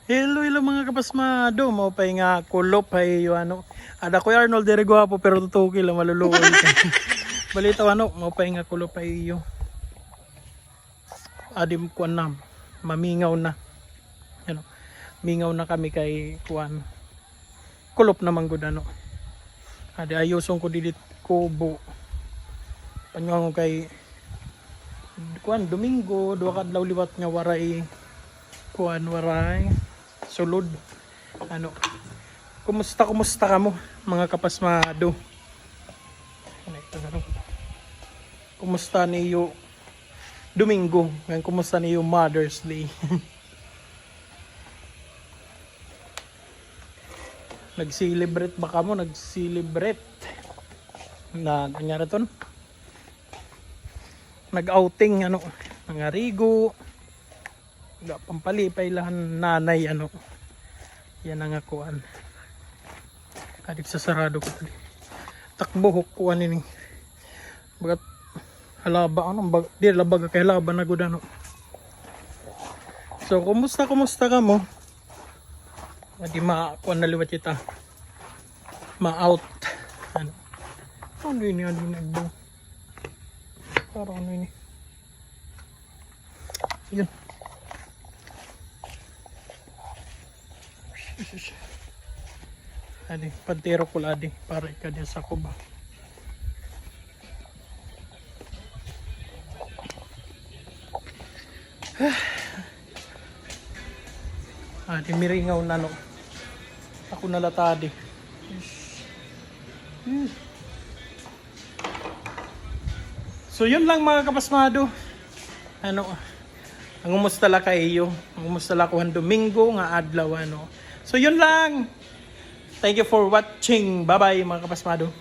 Hello, hello mga kapasmado. Mao pay nga kulop ay yo ano. Ada ko Arnold dire gwapo pero tutuki lang maluluoy. Balita ano, mao pay nga kulop ay yo. Adim kuan nam. Mamingaw na. Ano. Mingaw na kami kay kuan. Kulop naman gud ano. Adi ayuson ko didit kubo. Panyo kay kuan Domingo, duha ka adlaw liwat nga waray kuan waray sulod. Ano, kumusta ka mo mga kapasmado? Kumusta niyo Domingo? Ngayon kumusta niyo Mother's Day? Nag-celebrate ba kamo? Nag-celebrate na nangyari ton? Nag-outing ano, nangarigo, pampalipay lang nanay ano. Yan ang akuan. Kadip sa sarado ko tali. Takbo kuan ini. Bagat halaba ano, di labag kay halaba na gud ano. So kumusta ka mo? Di kuan na liwat kita. Ma-out. Ano? Ano ini ano nagbo? Parang ano ini. Yun. Adi, pantero ko ladi para ikadya sa kuba. Adi, miringaw na no. Ako nalatadi. So yun lang mga kapasmado. Ano, ang umusta la kayo? Ang umusta la kuhan Domingo nga adlaw ano. So yun lang. Thank you for watching. Bye bye mga kapasmado.